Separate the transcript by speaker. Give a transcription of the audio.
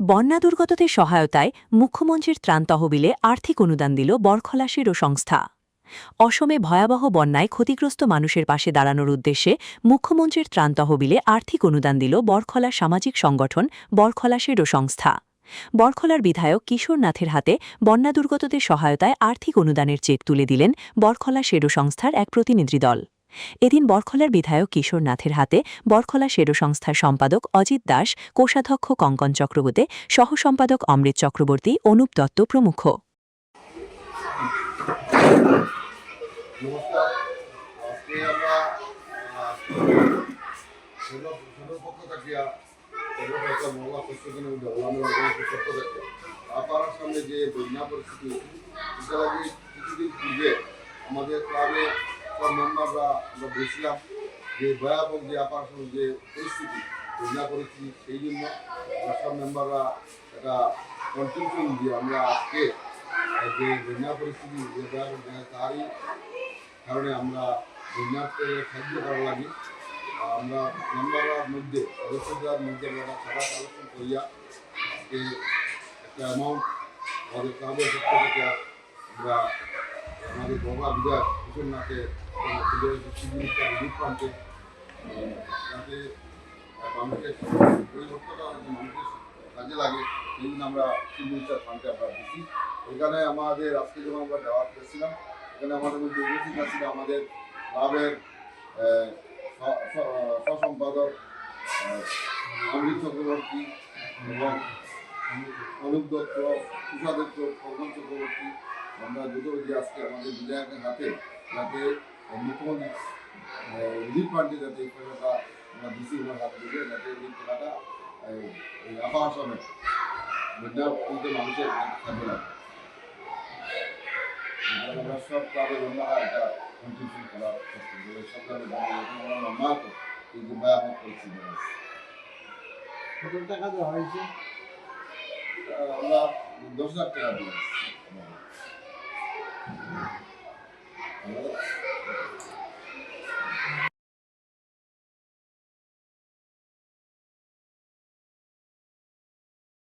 Speaker 1: বন্যা দুর্গতদের সহায়তায় মুখ্যমন্ত্রীর ত্রাণ তহবিলে আর্থিক অনুদান দিল বরখলা সেরো সংস্থা। অসমে ভয়াবহ বন্যায় ক্ষতিগ্রস্ত মানুষের পাশে দাঁড়ানোর উদ্দেশ্যে মুখ্যমন্ত্রীর ত্রাণ তহবিলে আর্থিক অনুদান দিল বরখলা সামাজিক সংগঠন বরখলা সেরো সংস্থা। বরখলার বিধায়ক কিশোর নাথের হাতে বন্যা দুর্গতদের সহায়তায় আর্থিক অনুদানের চেক তুলে দিলেন বরখলা সেরো সংস্থার এক প্রতিনিধি দল। এদিন বরখলার বিধায়ক কিশোর নাথের হাতে বরখলা সেরো সংস্থার সম্পাদক অজিত দাস, কোষাধ্যক্ষ কঙ্কন চক্রবর্তী, সহ সম্পাদক অমৃত চক্রবর্তী, অনুপ দত্ত প্রমুখ।
Speaker 2: নমস্কার। আজকে আমরা পক্ষ থেকে একটা মহল্লা প্রস্তুতির পক্ষ থেকে আপার সামনে যে বন্যা পরিস্থিতি সেটা লাগে কিছুদিন পূর্বে আমাদের ক্লাবে সব মেম্বাররা আমরা বলছিলাম যে ভয়াবহ যে আপার সামনে যে পরিস্থিতি বন্যা পরিস্থিতি সেই জন্য আমরা সব মেম্বাররা একটা কন্ট্রিবিউশন দিয়ে আমরা আজকে যে বন্যা পরিস্থিতি তারই কারণে আমরা বন্যাতে সাহায্য করা লাগে। আমরা মেম্বাররার মধ্যে সদস্যদের মধ্যে আমরা সভা আলোচনা করিয়া আজকে একটা অ্যামাউন্ট আমাদের ক্লাবের পক্ষ থেকে আমরা আমাদের বাবা বিধায়ক কিশোরনাথে রিলিফ ফান্ডে যাতে মানুষের ওই অর্থটা মানুষের কাজে লাগে সেই জন্য আমরা সিগনেচার ফান্ডে আমরা দিচ্ছি। এখানে আমাদের আজকে যখন আমরা দেওয়া করেছিলাম এখানে আমাদের মধ্যে উপস্থিত আছিল আমাদের ক্লাবের সহসম্পাদক অমৃত চক্রবর্তী এবং অনুপ দত্ত, তুষা দত্ত, কঙ্কন চক্রবর্তী। আমরা দুটো যে আজকে আমাদের বিধায়কের হাতে যাতে মুখ্যমন্ত্রী রিলিফ ফান্ডে যাতে এই টাকাটা আমরা দিচ্ছি ওনার হাত থেকে যাতে এই টাকাটা এই আপার আসামে বন্যা কিন্তু মানুষের কাজে লাগে। আমরা সব ক্লাবের অন্যরা এটা কন্ট্রিবিউশন করার চেষ্টা করি। সব ক্লাবের আমরা মাত এই যে ভয়াবহ পরিস্থিতি কত টাকা দেওয়া হয়েছে? আমরা 10,000 টাকা দিয়েছি।